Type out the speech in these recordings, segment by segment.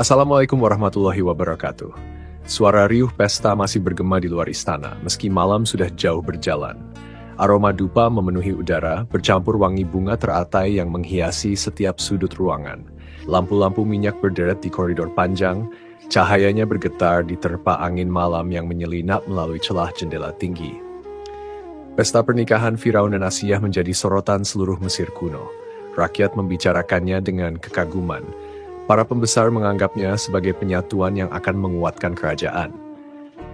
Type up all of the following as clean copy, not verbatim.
Assalamualaikum warahmatullahi wabarakatuh. Suara riuh pesta masih bergema di luar istana, meski malam sudah jauh berjalan. Aroma dupa memenuhi udara, bercampur wangi bunga teratai yang menghiasi setiap sudut ruangan. Lampu-lampu minyak berderet di koridor panjang, cahayanya bergetar diterpa angin malam yang menyelinap melalui celah jendela tinggi. Pesta pernikahan Firaun dan Asiyah menjadi sorotan seluruh Mesir kuno. Rakyat membicarakannya dengan kekaguman. Para pembesar menganggapnya sebagai penyatuan yang akan menguatkan kerajaan.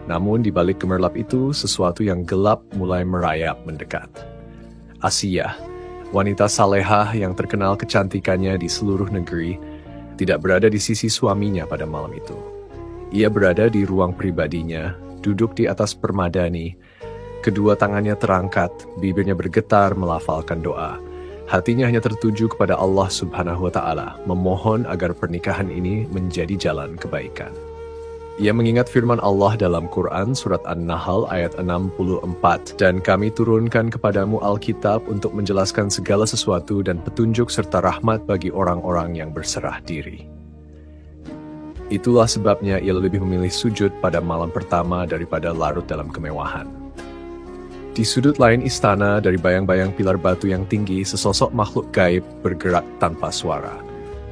Namun di balik gemerlap itu, sesuatu yang gelap mulai merayap mendekat. Asiyah, wanita salehah yang terkenal kecantikannya di seluruh negeri, tidak berada di sisi suaminya pada malam itu. Ia berada di ruang pribadinya, duduk di atas permadani, kedua tangannya terangkat, bibirnya bergetar melafalkan doa. Hatinya hanya tertuju kepada Allah Subhanahu wa Ta'ala, memohon agar pernikahan ini menjadi jalan kebaikan. Ia mengingat firman Allah dalam Quran Surat An-Nahl ayat 64, "Dan kami turunkan kepadamu Alkitab untuk menjelaskan segala sesuatu dan petunjuk serta rahmat bagi orang-orang yang berserah diri." Itulah sebabnya ia lebih memilih sujud pada malam pertama daripada larut dalam kemewahan. Di sudut lain istana, dari bayang-bayang pilar batu yang tinggi, sesosok makhluk gaib bergerak tanpa suara.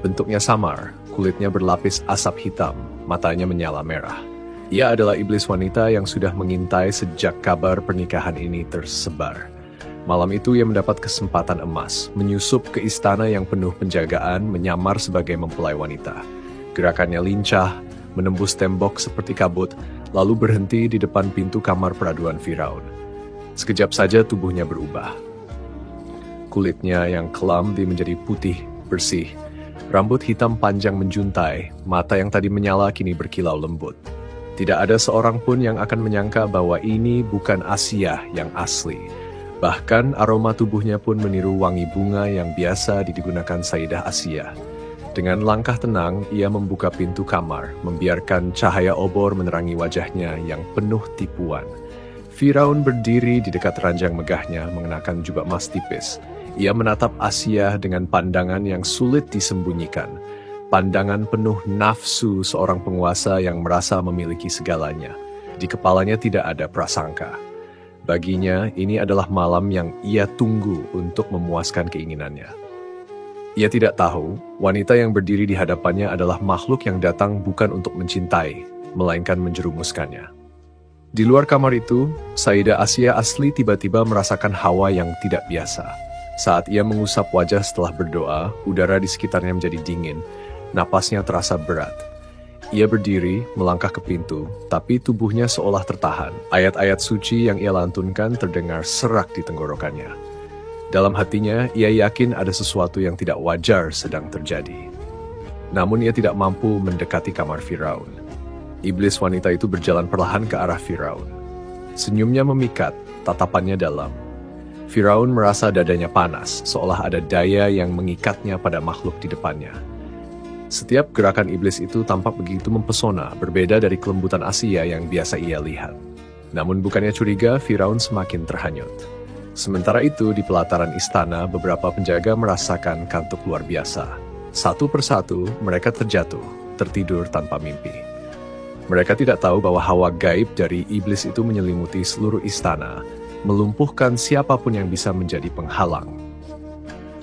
Bentuknya samar, kulitnya berlapis asap hitam, matanya menyala merah. Ia adalah iblis wanita yang sudah mengintai sejak kabar pernikahan ini tersebar. Malam itu ia mendapat kesempatan emas, menyusup ke istana yang penuh penjagaan, menyamar sebagai mempelai wanita. Gerakannya lincah, menembus tembok seperti kabut, lalu berhenti di depan pintu kamar peraduan Firaun. Sekejap saja tubuhnya berubah. Kulitnya yang kelam menjadi putih, bersih. Rambut hitam panjang menjuntai, mata yang tadi menyala kini berkilau lembut. Tidak ada seorang pun yang akan menyangka bahwa ini bukan Asiyah yang asli. Bahkan aroma tubuhnya pun meniru wangi bunga yang biasa digunakan Sayyidah Asiyah. Dengan langkah tenang, ia membuka pintu kamar, membiarkan cahaya obor menerangi wajahnya yang penuh tipuan. Firaun berdiri di dekat ranjang megahnya mengenakan jubah emas tipis. Ia menatap Asiyah dengan pandangan yang sulit disembunyikan. Pandangan penuh nafsu seorang penguasa yang merasa memiliki segalanya. Di kepalanya tidak ada prasangka. Baginya, ini adalah malam yang ia tunggu untuk memuaskan keinginannya. Ia tidak tahu, wanita yang berdiri di hadapannya adalah makhluk yang datang bukan untuk mencintai, melainkan menjerumuskannya. Di luar kamar itu, Sayyidah Asiyah asli tiba-tiba merasakan hawa yang tidak biasa. Saat ia mengusap wajah setelah berdoa, udara di sekitarnya menjadi dingin, napasnya terasa berat. Ia berdiri, melangkah ke pintu, tapi tubuhnya seolah tertahan. Ayat-ayat suci yang ia lantunkan terdengar serak di tenggorokannya. Dalam hatinya, ia yakin ada sesuatu yang tidak wajar sedang terjadi. Namun ia tidak mampu mendekati kamar Firaun. Iblis wanita itu berjalan perlahan ke arah Firaun. Senyumnya memikat, tatapannya dalam. Firaun merasa dadanya panas, seolah ada daya yang mengikatnya pada makhluk di depannya. Setiap gerakan iblis itu tampak begitu mempesona, berbeda dari kelembutan Asiyah yang biasa ia lihat. Namun bukannya curiga, Firaun semakin terhanyut. Sementara itu, di pelataran istana, beberapa penjaga merasakan kantuk luar biasa. Satu persatu, mereka terjatuh, tertidur tanpa mimpi. Mereka tidak tahu bahwa hawa gaib dari iblis itu menyelimuti seluruh istana, melumpuhkan siapapun yang bisa menjadi penghalang.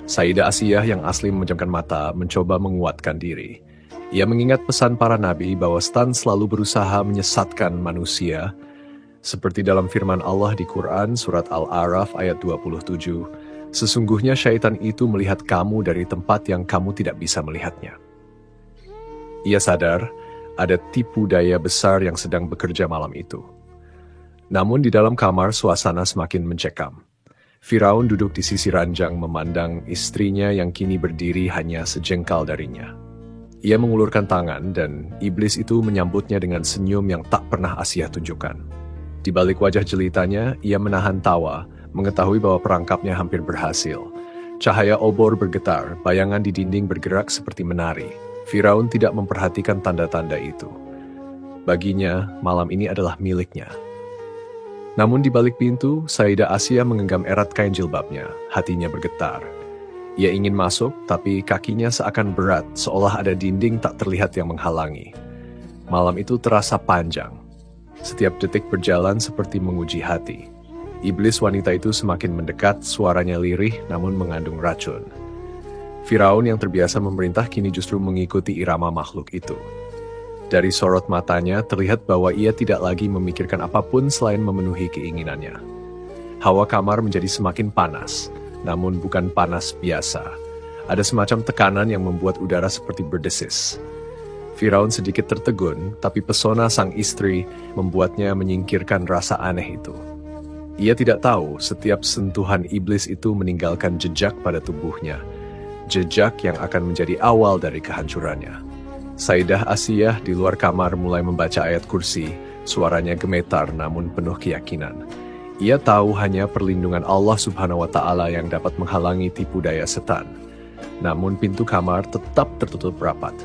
Sayyidah Asiyah yang asli memejamkan mata mencoba menguatkan diri. Ia mengingat pesan para nabi bahwa setan selalu berusaha menyesatkan manusia, seperti dalam firman Allah di Quran Surat Al-A'raf ayat 27, "Sesungguhnya syaitan itu melihat kamu dari tempat yang kamu tidak bisa melihatnya." Ia sadar, ada tipu daya besar yang sedang bekerja malam itu. Namun di dalam kamar suasana semakin mencekam. Firaun duduk di sisi ranjang memandang istrinya yang kini berdiri hanya sejengkal darinya. Ia mengulurkan tangan dan iblis itu menyambutnya dengan senyum yang tak pernah Asiyah tunjukkan. Di balik wajah jelitanya, ia menahan tawa, mengetahui bahwa perangkapnya hampir berhasil. Cahaya obor bergetar, bayangan di dinding bergerak seperti menari. Firaun tidak memperhatikan tanda-tanda itu. Baginya, malam ini adalah miliknya. Namun di balik pintu, Sayyidah Asiyah menggenggam erat kain jilbabnya, hatinya bergetar. Ia ingin masuk, tapi kakinya seakan berat, seolah ada dinding tak terlihat yang menghalangi. Malam itu terasa panjang. Setiap detik berjalan seperti menguji hati. Iblis wanita itu semakin mendekat, suaranya lirih namun mengandung racun. Firaun yang terbiasa memerintah kini justru mengikuti irama makhluk itu. Dari sorot matanya terlihat bahwa ia tidak lagi memikirkan apapun selain memenuhi keinginannya. Hawa kamar menjadi semakin panas, namun bukan panas biasa. Ada semacam tekanan yang membuat udara seperti berdesis. Firaun sedikit tertegun, tapi pesona sang istri membuatnya menyingkirkan rasa aneh itu. Ia tidak tahu setiap sentuhan iblis itu meninggalkan jejak pada tubuhnya, jejak yang akan menjadi awal dari kehancurannya. Sayyidah Asiyah di luar kamar mulai membaca ayat kursi, suaranya gemetar namun penuh keyakinan. Ia tahu hanya perlindungan Allah Subhanahu wa Ta'ala yang dapat menghalangi tipu daya setan. Namun pintu kamar tetap tertutup rapat.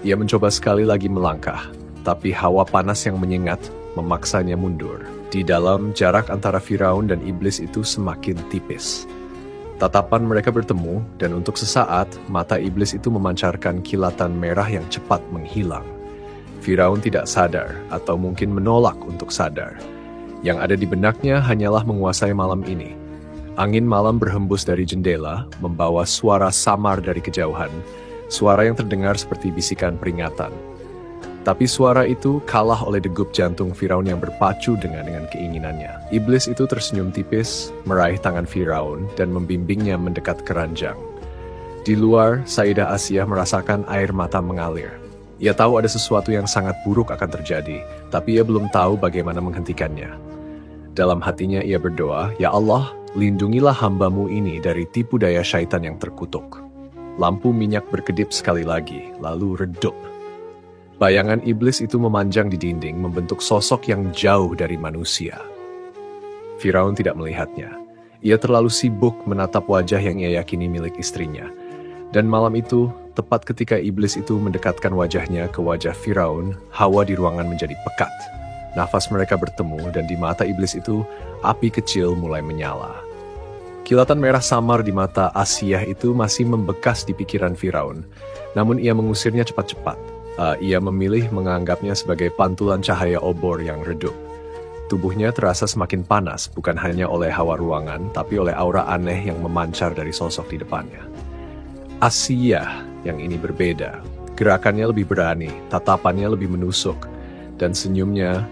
Ia mencoba sekali lagi melangkah, tapi hawa panas yang menyengat memaksanya mundur. Di dalam, jarak antara Firaun dan iblis itu semakin tipis. Tatapan mereka bertemu, dan untuk sesaat, mata iblis itu memancarkan kilatan merah yang cepat menghilang. Firaun tidak sadar, atau mungkin menolak untuk sadar. Yang ada di benaknya hanyalah menguasai malam ini. Angin malam berhembus dari jendela, membawa suara samar dari kejauhan, suara yang terdengar seperti bisikan peringatan. Tapi suara itu kalah oleh degup jantung Firaun yang berpacu dengan keinginannya. Iblis itu tersenyum tipis, meraih tangan Firaun, dan membimbingnya mendekat ke ranjang. Di luar, Sayyidah Asiyah merasakan air mata mengalir. Ia tahu ada sesuatu yang sangat buruk akan terjadi, tapi ia belum tahu bagaimana menghentikannya. Dalam hatinya ia berdoa, "Ya Allah, lindungilah hamba-Mu ini dari tipu daya syaitan yang terkutuk." Lampu minyak berkedip sekali lagi, lalu redup. Bayangan iblis itu memanjang di dinding, membentuk sosok yang jauh dari manusia. Firaun tidak melihatnya. Ia terlalu sibuk menatap wajah yang ia yakini milik istrinya. Dan malam itu, tepat ketika iblis itu mendekatkan wajahnya ke wajah Firaun, hawa di ruangan menjadi pekat. Nafas mereka bertemu, dan di mata iblis itu, api kecil mulai menyala. Kilatan merah samar di mata Asiyah itu masih membekas di pikiran Firaun, namun ia mengusirnya cepat-cepat. Ia memilih menganggapnya sebagai pantulan cahaya obor yang redup. Tubuhnya terasa semakin panas, bukan hanya oleh hawa ruangan, tapi oleh aura aneh yang memancar dari sosok di depannya. Asiyah yang ini berbeda. Gerakannya lebih berani, tatapannya lebih menusuk, dan senyumnya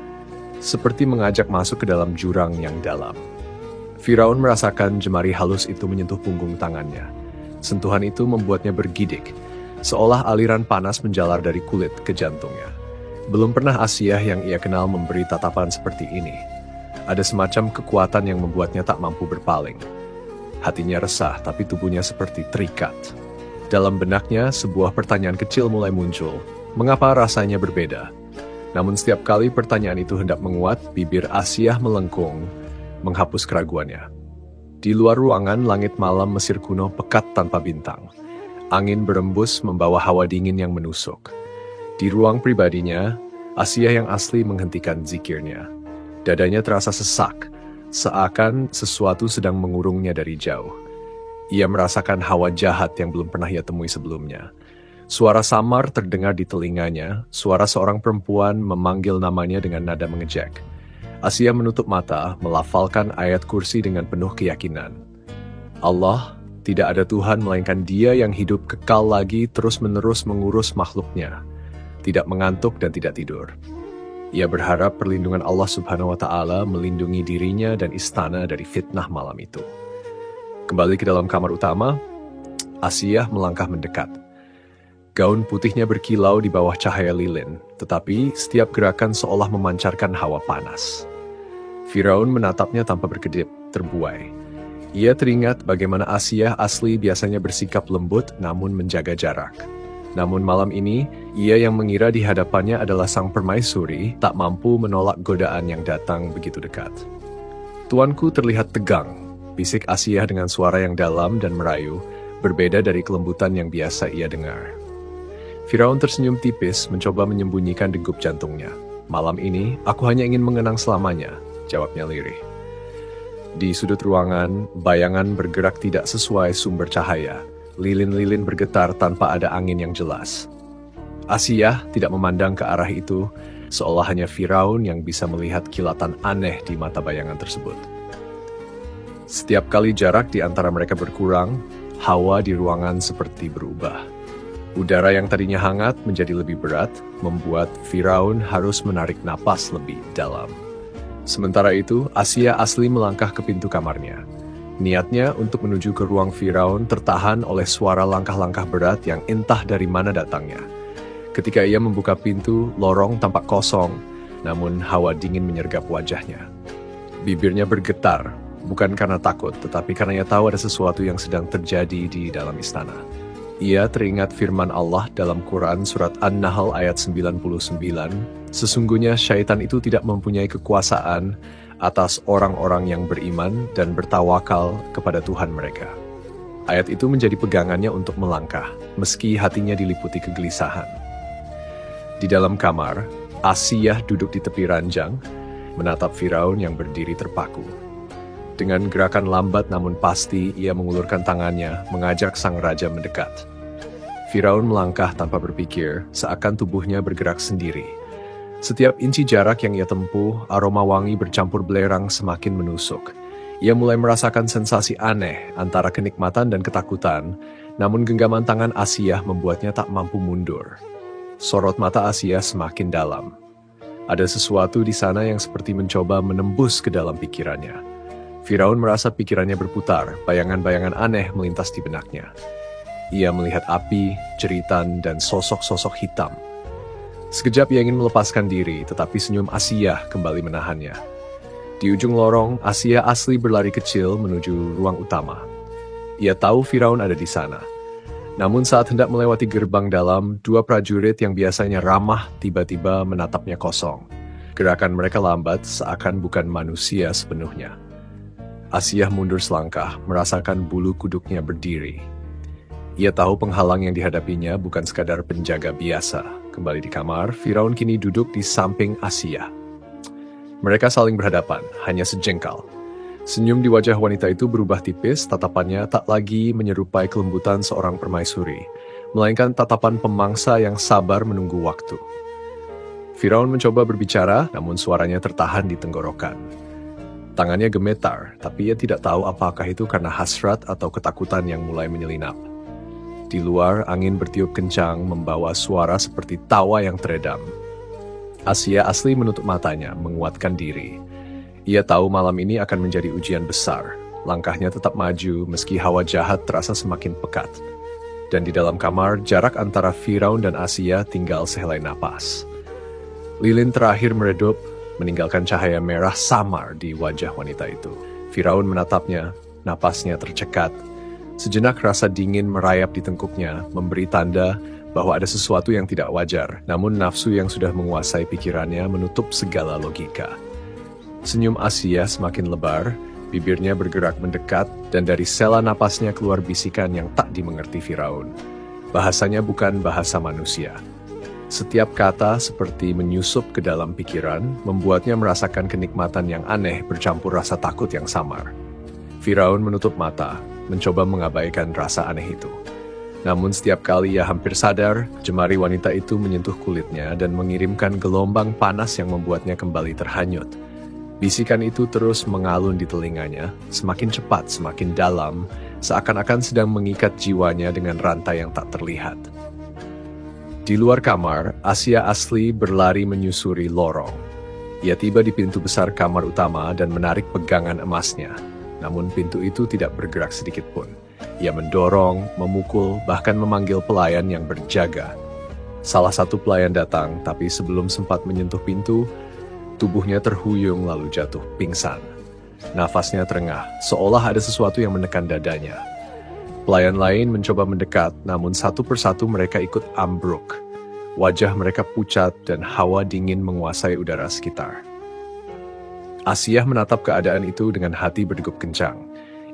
seperti mengajak masuk ke dalam jurang yang dalam. Firaun merasakan jemari halus itu menyentuh punggung tangannya. Sentuhan itu membuatnya bergidik, seolah aliran panas menjalar dari kulit ke jantungnya. Belum pernah Asiyah yang ia kenal memberi tatapan seperti ini. Ada semacam kekuatan yang membuatnya tak mampu berpaling. Hatinya resah, tapi tubuhnya seperti terikat. Dalam benaknya, sebuah pertanyaan kecil mulai muncul. Mengapa rasanya berbeda? Namun setiap kali pertanyaan itu hendak menguat, bibir Asiyah melengkung, menghapus keraguannya. Di luar ruangan, langit malam Mesir kuno pekat tanpa bintang. Angin berembus membawa hawa dingin yang menusuk. Di ruang pribadinya, Asiyah yang asli menghentikan zikirnya. Dadanya terasa sesak, seakan sesuatu sedang mengurungnya dari jauh. Ia merasakan hawa jahat yang belum pernah ia temui sebelumnya. Suara samar terdengar di telinganya, suara seorang perempuan memanggil namanya dengan nada mengejek. Asiyah menutup mata, melafalkan ayat kursi dengan penuh keyakinan. Allah, tidak ada Tuhan melainkan Dia yang hidup kekal lagi terus-menerus mengurus makhluknya, tidak mengantuk dan tidak tidur. Ia berharap perlindungan Allah Subhanahu wa Ta'ala melindungi dirinya dan istana dari fitnah malam itu. Kembali ke dalam kamar utama, Asiyah melangkah mendekat. Gaun putihnya berkilau di bawah cahaya lilin, tetapi setiap gerakan seolah memancarkan hawa panas. Firaun menatapnya tanpa berkedip, terbuai. Ia teringat bagaimana Asiyah asli biasanya bersikap lembut namun menjaga jarak. Namun malam ini, ia yang mengira di hadapannya adalah sang permaisuri tak mampu menolak godaan yang datang begitu dekat. "Tuanku terlihat tegang," bisik Asiyah dengan suara yang dalam dan merayu, berbeda dari kelembutan yang biasa ia dengar. Firaun tersenyum tipis, mencoba menyembunyikan degup jantungnya. "Malam ini, aku hanya ingin mengenang selamanya," jawabnya lirih. Di sudut ruangan, bayangan bergerak tidak sesuai sumber cahaya. Lilin-lilin bergetar tanpa ada angin yang jelas. Asiyah tidak memandang ke arah itu, seolah hanya Firaun yang bisa melihat kilatan aneh di mata bayangan tersebut. Setiap kali jarak di antara mereka berkurang, hawa di ruangan seperti berubah. Udara yang tadinya hangat menjadi lebih berat, membuat Firaun harus menarik napas lebih dalam. Sementara itu, Asiyah asli melangkah ke pintu kamarnya. Niatnya untuk menuju ke ruang Firaun tertahan oleh suara langkah-langkah berat yang entah dari mana datangnya. Ketika ia membuka pintu, lorong tampak kosong, namun hawa dingin menyergap wajahnya. Bibirnya bergetar, bukan karena takut, tetapi karena ia tahu ada sesuatu yang sedang terjadi di dalam istana. Ia teringat firman Allah dalam Quran surat An-Nahl ayat 99, sesungguhnya syaitan itu tidak mempunyai kekuasaan atas orang-orang yang beriman dan bertawakal kepada Tuhan mereka. Ayat itu menjadi pegangannya untuk melangkah, meski hatinya diliputi kegelisahan. Di dalam kamar, Asiyah duduk di tepi ranjang, menatap Firaun yang berdiri terpaku. Dengan gerakan lambat namun pasti, ia mengulurkan tangannya, mengajak sang raja mendekat. Firaun melangkah tanpa berpikir, seakan tubuhnya bergerak sendiri. Setiap inci jarak yang ia tempuh, aroma wangi bercampur belerang semakin menusuk. Ia mulai merasakan sensasi aneh antara kenikmatan dan ketakutan, namun genggaman tangan Asiyah membuatnya tak mampu mundur. Sorot mata Asiyah semakin dalam. Ada sesuatu di sana yang seperti mencoba menembus ke dalam pikirannya. Firaun merasa pikirannya berputar, bayangan-bayangan aneh melintas di benaknya. Ia melihat api, jeritan, dan sosok-sosok hitam. Sekejap ia ingin melepaskan diri, tetapi senyum Asiyah kembali menahannya. Di ujung lorong, Asiyah asli berlari kecil menuju ruang utama. Ia tahu Firaun ada di sana. Namun saat hendak melewati gerbang dalam, dua prajurit yang biasanya ramah tiba-tiba menatapnya kosong. Gerakan mereka lambat, seakan bukan manusia sepenuhnya. Asiyah mundur selangkah, merasakan bulu kuduknya berdiri. Ia tahu penghalang yang dihadapinya bukan sekadar penjaga biasa. Kembali di kamar, Firaun kini duduk di samping Asiyah. Mereka saling berhadapan, hanya sejengkal. Senyum di wajah wanita itu berubah tipis, tatapannya tak lagi menyerupai kelembutan seorang permaisuri, melainkan tatapan pemangsa yang sabar menunggu waktu. Firaun mencoba berbicara, namun suaranya tertahan di tenggorokan. Tangannya gemetar, tapi ia tidak tahu apakah itu karena hasrat atau ketakutan yang mulai menyelinap. Di luar, angin bertiup kencang membawa suara seperti tawa yang teredam. Asiyah asli menutup matanya, menguatkan diri. Ia tahu malam ini akan menjadi ujian besar. Langkahnya tetap maju meski hawa jahat terasa semakin pekat. Dan di dalam kamar, jarak antara Firaun dan Asiyah tinggal sehelai napas. Lilin terakhir meredup, meninggalkan cahaya merah samar di wajah wanita itu. Firaun menatapnya, napasnya tercekat. Sejenak rasa dingin merayap di tengkuknya, memberi tanda bahwa ada sesuatu yang tidak wajar, namun nafsu yang sudah menguasai pikirannya menutup segala logika. Senyum Asiyah semakin lebar, bibirnya bergerak mendekat, dan dari sela napasnya keluar bisikan yang tak dimengerti Firaun. Bahasanya bukan bahasa manusia. Setiap kata seperti menyusup ke dalam pikiran, membuatnya merasakan kenikmatan yang aneh bercampur rasa takut yang samar. Firaun menutup mata, mencoba mengabaikan rasa aneh itu. Namun setiap kali ia hampir sadar, jemari wanita itu menyentuh kulitnya dan mengirimkan gelombang panas yang membuatnya kembali terhanyut. Bisikan itu terus mengalun di telinganya, semakin cepat, semakin dalam, seakan-akan sedang mengikat jiwanya dengan rantai yang tak terlihat. Di luar kamar, Asiyah asli berlari menyusuri lorong. Ia tiba di pintu besar kamar utama dan menarik pegangan emasnya. Namun pintu itu tidak bergerak sedikit pun. Ia mendorong, memukul, bahkan memanggil pelayan yang berjaga. Salah satu pelayan datang, tapi sebelum sempat menyentuh pintu, tubuhnya terhuyung lalu jatuh pingsan. Nafasnya terengah, seolah ada sesuatu yang menekan dadanya. Pelayan lain mencoba mendekat, namun satu persatu mereka ikut ambruk. Wajah mereka pucat dan hawa dingin menguasai udara sekitar. Asiyah menatap keadaan itu dengan hati berdegup kencang.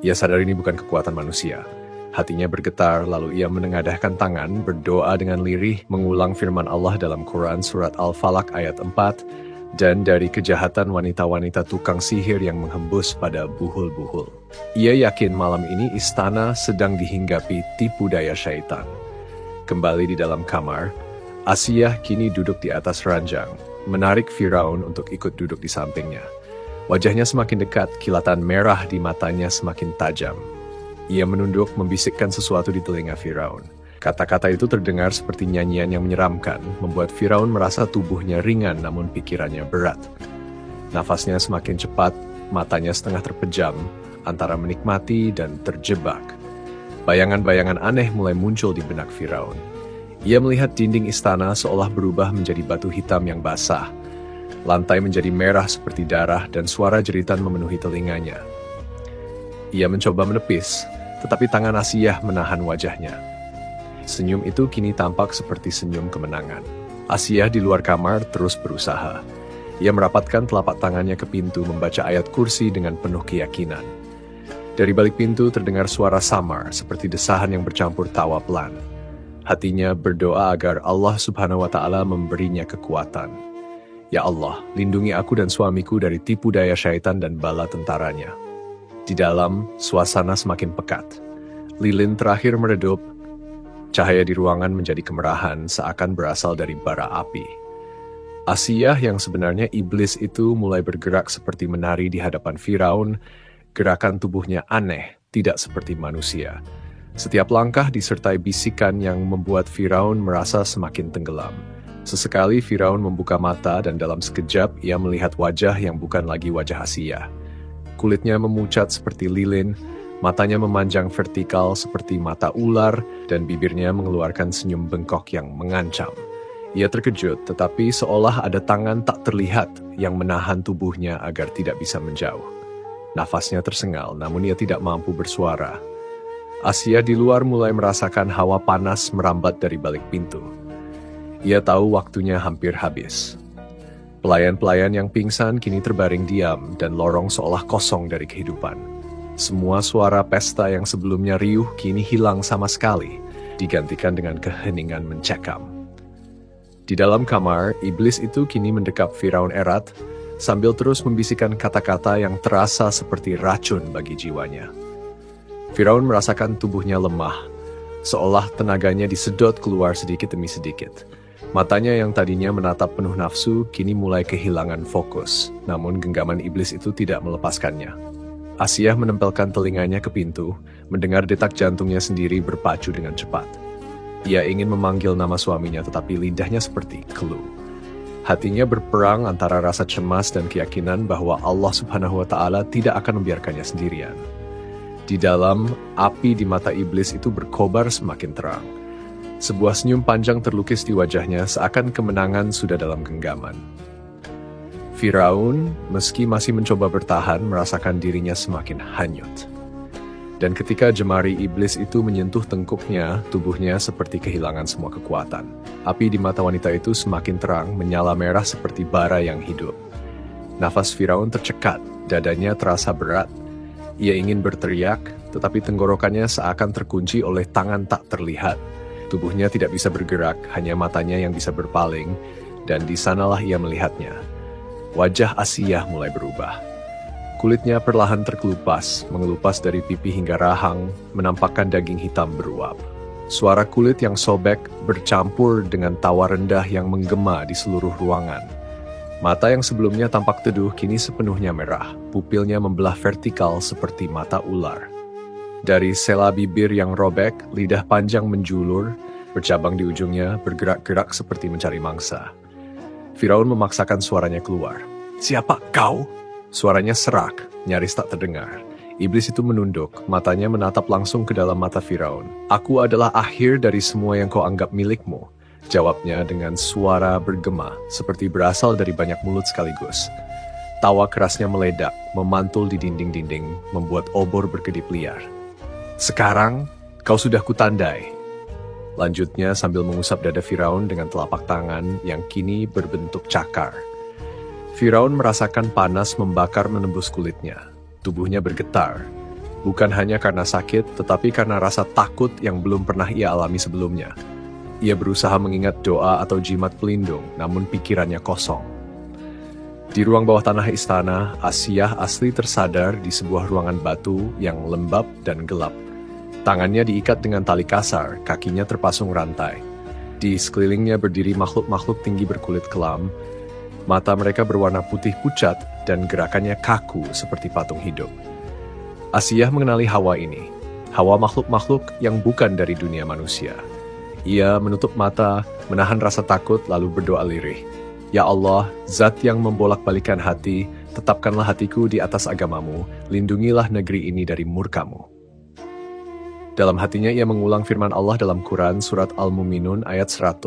Ia sadar ini bukan kekuatan manusia. Hatinya bergetar, lalu ia menengadahkan tangan, berdoa dengan lirih, mengulang firman Allah dalam Quran Surat Al-Falaq ayat 4, dan dari kejahatan wanita-wanita tukang sihir yang menghembus pada buhul-buhul. Ia yakin malam ini istana sedang dihinggapi tipu daya syaitan. Kembali di dalam kamar, Asiyah kini duduk di atas ranjang, menarik Firaun untuk ikut duduk di sampingnya. Wajahnya semakin dekat, kilatan merah di matanya semakin tajam. Ia menunduk membisikkan sesuatu di telinga Firaun. Kata-kata itu terdengar seperti nyanyian yang menyeramkan, membuat Firaun merasa tubuhnya ringan namun pikirannya berat. Nafasnya semakin cepat, matanya setengah terpejam, antara menikmati dan terjebak. Bayangan-bayangan aneh mulai muncul di benak Firaun. Ia melihat dinding istana seolah berubah menjadi batu hitam yang basah. Lantai menjadi merah seperti darah dan suara jeritan memenuhi telinganya. Ia mencoba menepis, tetapi tangan Asiyah menahan wajahnya. Senyum itu kini tampak seperti senyum kemenangan. Asiyah di luar kamar terus berusaha. Ia merapatkan telapak tangannya ke pintu membaca ayat kursi dengan penuh keyakinan. Dari balik pintu terdengar suara samar seperti desahan yang bercampur tawa pelan. Hatinya berdoa agar Allah Subhanahu wa Ta'ala memberinya kekuatan. Ya Allah, lindungi aku dan suamiku dari tipu daya syaitan dan bala tentaranya. Di dalam, suasana semakin pekat. Lilin terakhir meredup. Cahaya di ruangan menjadi kemerahan seakan berasal dari bara api. Asiyah yang sebenarnya iblis itu mulai bergerak seperti menari di hadapan Firaun. Gerakan tubuhnya aneh, tidak seperti manusia. Setiap langkah disertai bisikan yang membuat Firaun merasa semakin tenggelam. Sesekali Firaun membuka mata dan dalam sekejap ia melihat wajah yang bukan lagi wajah Asiyah. Kulitnya memucat seperti lilin, matanya memanjang vertikal seperti mata ular, dan bibirnya mengeluarkan senyum bengkok yang mengancam. Ia terkejut, tetapi seolah ada tangan tak terlihat yang menahan tubuhnya agar tidak bisa menjauh. Nafasnya tersengal, namun ia tidak mampu bersuara. Asiyah di luar mulai merasakan hawa panas merambat dari balik pintu. Ia tahu waktunya hampir habis. Pelayan-pelayan yang pingsan kini terbaring diam dan lorong seolah kosong dari kehidupan. Semua suara pesta yang sebelumnya riuh kini hilang sama sekali, digantikan dengan keheningan mencekam. Di dalam kamar, iblis itu kini mendekap Firaun erat, sambil terus membisikkan kata-kata yang terasa seperti racun bagi jiwanya. Firaun merasakan tubuhnya lemah, seolah tenaganya disedot keluar sedikit demi sedikit. Matanya yang tadinya menatap penuh nafsu, kini mulai kehilangan fokus, namun genggaman iblis itu tidak melepaskannya. Asiyah menempelkan telinganya ke pintu, mendengar detak jantungnya sendiri berpacu dengan cepat. Ia ingin memanggil nama suaminya, tetapi lidahnya seperti keluh. Hatinya berperang antara rasa cemas dan keyakinan bahwa Allah Subhanahu wa Ta'ala tidak akan membiarkannya sendirian. Di dalam, api di mata iblis itu berkobar semakin terang. Sebuah senyum panjang terlukis di wajahnya seakan kemenangan sudah dalam genggaman. Firaun, meski masih mencoba bertahan, merasakan dirinya semakin hanyut. Dan ketika jemari iblis itu menyentuh tengkuknya, tubuhnya seperti kehilangan semua kekuatan. Api di mata wanita itu semakin terang, menyala merah seperti bara yang hidup. Nafas Firaun tercekat, dadanya terasa berat. Ia ingin berteriak, tetapi tenggorokannya seakan terkunci oleh tangan tak terlihat. Tubuhnya tidak bisa bergerak, hanya matanya yang bisa berpaling, dan di sanalah ia melihatnya. Wajah Asiyah mulai berubah. Kulitnya perlahan terkelupas, mengelupas dari pipi hingga rahang, menampakkan daging hitam beruap. Suara kulit yang sobek bercampur dengan tawa rendah yang menggema di seluruh ruangan. Mata yang sebelumnya tampak teduh kini sepenuhnya merah, pupilnya membelah vertikal seperti mata ular. Dari sela bibir yang robek, lidah panjang menjulur, bercabang di ujungnya, bergerak-gerak seperti mencari mangsa. Firaun memaksakan suaranya keluar. "Siapa kau?" Suaranya serak, nyaris tak terdengar. Iblis itu menunduk, matanya menatap langsung ke dalam mata Firaun. "Aku adalah akhir dari semua yang kau anggap milikmu," jawabnya dengan suara bergema, seperti berasal dari banyak mulut sekaligus. Tawa kerasnya meledak, memantul di dinding-dinding, membuat obor berkedip liar. "Sekarang, kau sudah kutandai." Lanjutnya sambil mengusap dada Firaun dengan telapak tangan yang kini berbentuk cakar. Firaun merasakan panas membakar menembus kulitnya. Tubuhnya bergetar. Bukan hanya karena sakit, tetapi karena rasa takut yang belum pernah ia alami sebelumnya. Ia berusaha mengingat doa atau jimat pelindung, namun pikirannya kosong. Di ruang bawah tanah istana, Asiyah asli tersadar di sebuah ruangan batu yang lembab dan gelap. Tangannya diikat dengan tali kasar, kakinya terpasung rantai. Di sekelilingnya berdiri makhluk-makhluk tinggi berkulit kelam. Mata mereka berwarna putih pucat dan gerakannya kaku seperti patung hidup. Asiyah mengenali Hawa ini. Hawa makhluk-makhluk yang bukan dari dunia manusia. Ia menutup mata, menahan rasa takut lalu berdoa lirih. Ya Allah, Zat yang membolak-balikan hati, tetapkanlah hatiku di atas agamamu, lindungilah negeri ini dari murkamu. Dalam hatinya ia mengulang firman Allah dalam Quran surat Al-Muminun ayat 100,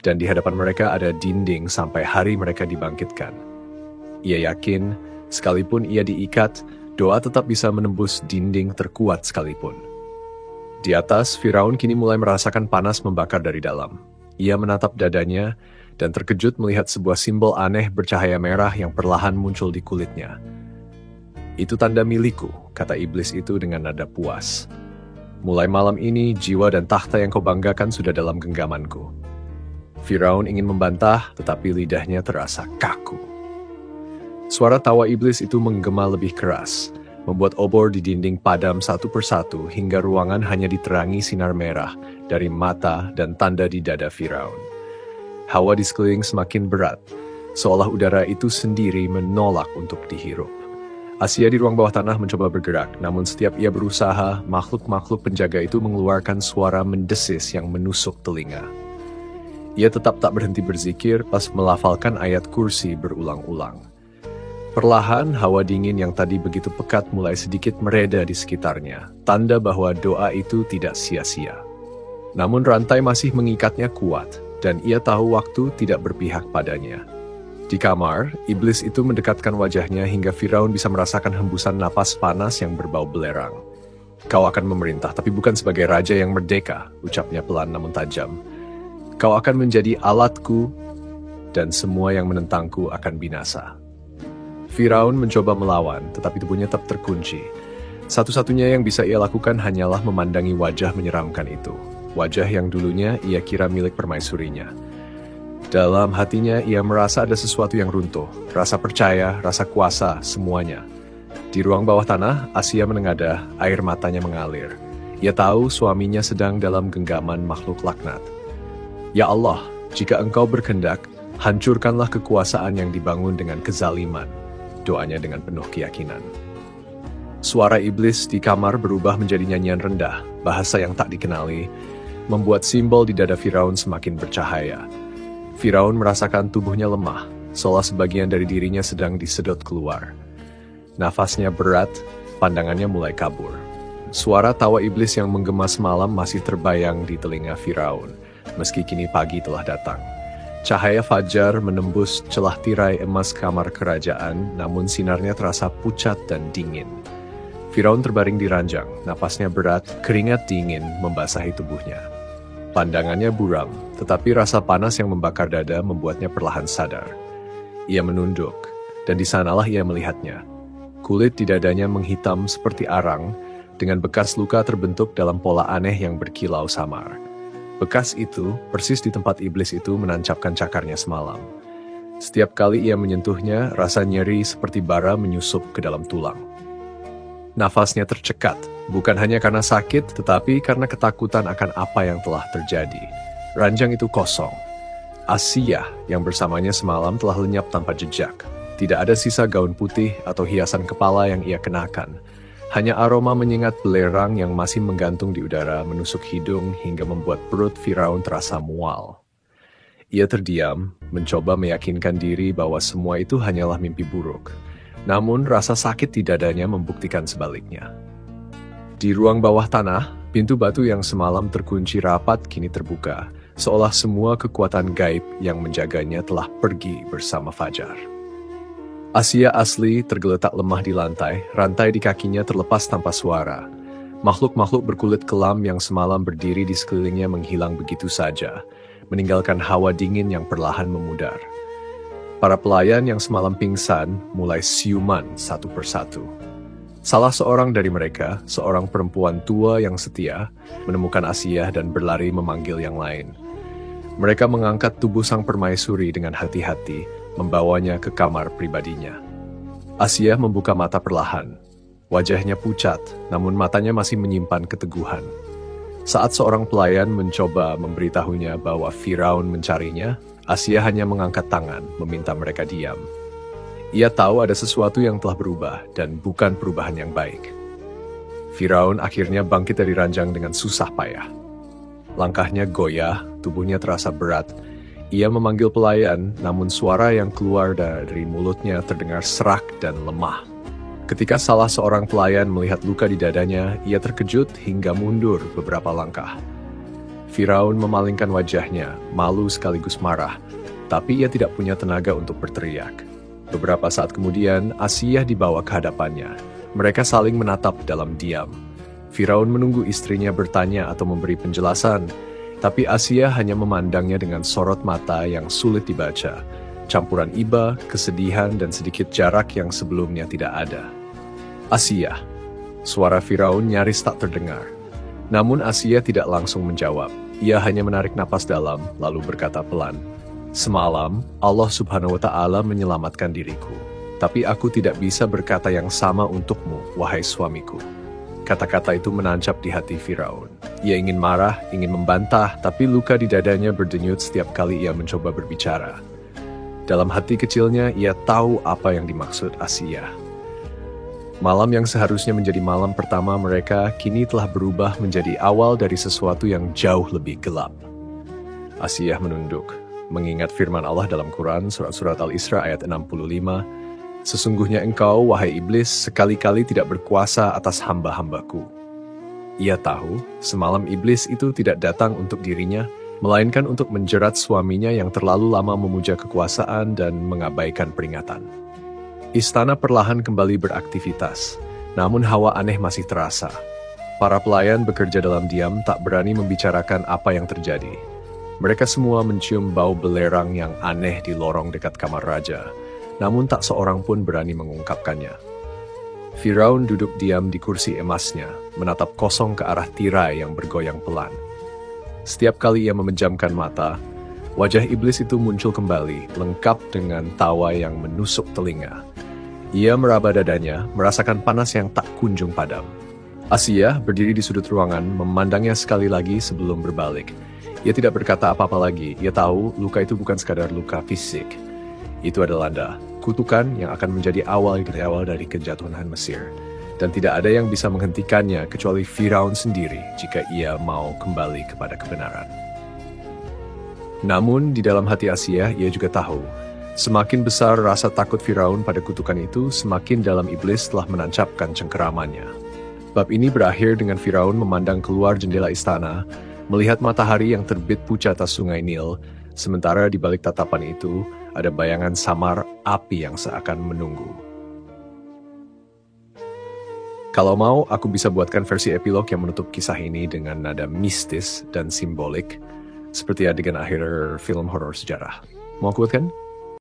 dan di hadapan mereka ada dinding sampai hari mereka dibangkitkan. Ia yakin, sekalipun ia diikat, doa tetap bisa menembus dinding terkuat sekalipun. Di atas, Firaun kini mulai merasakan panas membakar dari dalam. Ia menatap dadanya, dan terkejut melihat sebuah simbol aneh bercahaya merah yang perlahan muncul di kulitnya. Itu tanda milikku, kata iblis itu dengan nada puas. Mulai malam ini, jiwa dan takhta yang kau banggakan sudah dalam genggamanku. Firaun ingin membantah, tetapi lidahnya terasa kaku. Suara tawa iblis itu menggema lebih keras, membuat obor di dinding padam satu persatu hingga ruangan hanya diterangi sinar merah dari mata dan tanda di dada Firaun. Hawa di sekeliling semakin berat, seolah udara itu sendiri menolak untuk dihirup. Asiyah di ruang bawah tanah mencoba bergerak, namun setiap ia berusaha, makhluk-makhluk penjaga itu mengeluarkan suara mendesis yang menusuk telinga. Ia tetap tak berhenti berzikir pas melafalkan ayat kursi berulang-ulang. Perlahan, hawa dingin yang tadi begitu pekat mulai sedikit mereda di sekitarnya, tanda bahwa doa itu tidak sia-sia. Namun rantai masih mengikatnya kuat, dan ia tahu waktu tidak berpihak padanya. Di kamar, iblis itu mendekatkan wajahnya hingga Firaun bisa merasakan hembusan napas panas yang berbau belerang. Kau akan memerintah, tapi bukan sebagai raja yang merdeka, ucapnya pelan namun tajam. Kau akan menjadi alatku, dan semua yang menentangku akan binasa. Firaun mencoba melawan, tetapi tubuhnya tetap terkunci. Satu-satunya yang bisa ia lakukan hanyalah memandangi wajah menyeramkan itu. Wajah yang dulunya ia kira milik permaisurinya. Dalam hatinya ia merasa ada sesuatu yang runtuh, rasa percaya, rasa kuasa, semuanya. Di ruang bawah tanah, Asiyah menengadah, air matanya mengalir. Ia tahu suaminya sedang dalam genggaman makhluk laknat. Ya Allah, jika engkau berkehendak, hancurkanlah kekuasaan yang dibangun dengan kezaliman. Doanya dengan penuh keyakinan. Suara iblis di kamar berubah menjadi nyanyian rendah, bahasa yang tak dikenali, membuat simbol di dada Firaun semakin bercahaya. Firaun merasakan tubuhnya lemah, seolah sebagian dari dirinya sedang disedot keluar. Nafasnya berat, pandangannya mulai kabur. Suara tawa iblis yang menggema semalam masih terbayang di telinga Firaun, meski kini pagi telah datang. Cahaya fajar menembus celah tirai emas kamar kerajaan, namun sinarnya terasa pucat dan dingin. Firaun terbaring di ranjang, napasnya berat, keringat dingin membasahi tubuhnya. Pandangannya buram, tetapi rasa panas yang membakar dada membuatnya perlahan sadar. Ia menunduk, dan di sanalah ia melihatnya. Kulit di dadanya menghitam seperti arang, dengan bekas luka terbentuk dalam pola aneh yang berkilau samar. Bekas itu, persis di tempat iblis itu menancapkan cakarnya semalam. Setiap kali ia menyentuhnya, rasa nyeri seperti bara menyusup ke dalam tulang. Nafasnya tercekat, bukan hanya karena sakit, tetapi karena ketakutan akan apa yang telah terjadi. Ranjang itu kosong. Asiyah yang bersamanya semalam telah lenyap tanpa jejak. Tidak ada sisa gaun putih atau hiasan kepala yang ia kenakan. Hanya aroma menyengat belerang yang masih menggantung di udara menusuk hidung hingga membuat perut Firaun terasa mual. Ia terdiam, mencoba meyakinkan diri bahwa semua itu hanyalah mimpi buruk. Namun rasa sakit di dadanya membuktikan sebaliknya. Di ruang bawah tanah, pintu batu yang semalam terkunci rapat kini terbuka, seolah semua kekuatan gaib yang menjaganya telah pergi bersama fajar. Asiyah asli tergeletak lemah di lantai, rantai di kakinya terlepas tanpa suara. Makhluk-makhluk berkulit kelam yang semalam berdiri di sekelilingnya menghilang begitu saja, meninggalkan hawa dingin yang perlahan memudar. Para pelayan yang semalam pingsan mulai siuman satu persatu. Salah seorang dari mereka, seorang perempuan tua yang setia, menemukan Asiyah dan berlari memanggil yang lain. Mereka mengangkat tubuh sang permaisuri dengan hati-hati, membawanya ke kamar pribadinya. Asia membuka mata perlahan. Wajahnya pucat, namun matanya masih menyimpan keteguhan. Saat seorang pelayan mencoba memberitahunya bahwa Firaun mencarinya, Asia hanya mengangkat tangan, meminta mereka diam. Ia tahu ada sesuatu yang telah berubah, dan bukan perubahan yang baik. Firaun akhirnya bangkit dari ranjang dengan susah payah. Langkahnya goyah, tubuhnya terasa berat. Ia memanggil pelayan, namun suara yang keluar dari mulutnya terdengar serak dan lemah. Ketika salah seorang pelayan melihat luka di dadanya, ia terkejut hingga mundur beberapa langkah. Firaun memalingkan wajahnya, malu sekaligus marah, tapi ia tidak punya tenaga untuk berteriak. Beberapa saat kemudian, Asia dibawa ke hadapannya. Mereka saling menatap dalam diam. Firaun menunggu istrinya bertanya atau memberi penjelasan, tapi Asia hanya memandangnya dengan sorot mata yang sulit dibaca. Campuran iba, kesedihan, dan sedikit jarak yang sebelumnya tidak ada. Asia. Suara Firaun nyaris tak terdengar. Namun Asia tidak langsung menjawab. Ia hanya menarik napas dalam, lalu berkata pelan, "Semalam, Allah Subhanahu wa Ta'ala menyelamatkan diriku. Tapi aku tidak bisa berkata yang sama untukmu, wahai suamiku." Kata-kata itu menancap di hati Firaun. Ia ingin marah, ingin membantah, tapi luka di dadanya berdenyut setiap kali ia mencoba berbicara. Dalam hati kecilnya, ia tahu apa yang dimaksud Asia. Malam yang seharusnya menjadi malam pertama mereka, kini telah berubah menjadi awal dari sesuatu yang jauh lebih gelap. Asia menunduk, mengingat firman Allah dalam Quran, surat Al-Isra ayat 65, "Sesungguhnya engkau, wahai iblis, sekali-kali tidak berkuasa atas hamba-hambaku." Ia tahu, semalam iblis itu tidak datang untuk dirinya, melainkan untuk menjerat suaminya yang terlalu lama memuja kekuasaan dan mengabaikan peringatan. Istana perlahan kembali beraktivitas, namun hawa aneh masih terasa. Para pelayan bekerja dalam diam, tak berani membicarakan apa yang terjadi. Mereka semua mencium bau belerang yang aneh di lorong dekat kamar raja, namun tak seorang pun berani mengungkapkannya. Firaun duduk diam di kursi emasnya, menatap kosong ke arah tirai yang bergoyang pelan. Setiap kali ia memejamkan mata, wajah iblis itu muncul kembali, lengkap dengan tawa yang menusuk telinga. Ia meraba dadanya, merasakan panas yang tak kunjung padam. Asia berdiri di sudut ruangan, memandangnya sekali lagi sebelum berbalik. Ia tidak berkata apa-apa lagi. Ia tahu luka itu bukan sekadar luka fisik. Itu adalah kutukan yang akan menjadi awal dari kejatuhan Mesir. Dan tidak ada yang bisa menghentikannya kecuali Firaun sendiri jika ia mau kembali kepada kebenaran. Namun di dalam hati Asia, ia juga tahu, semakin besar rasa takut Firaun pada kutukan itu, semakin dalam iblis telah menancapkan cengkeramannya. Bab ini berakhir dengan Firaun memandang keluar jendela istana, melihat matahari yang terbit pucat atas sungai Nil, sementara di balik tatapan itu ada bayangan samar api yang seakan menunggu. Kalau mau, aku bisa buatkan versi epilog yang menutup kisah ini dengan nada mistis dan simbolik, seperti adegan akhir film horor sejarah. Mau aku buatkan?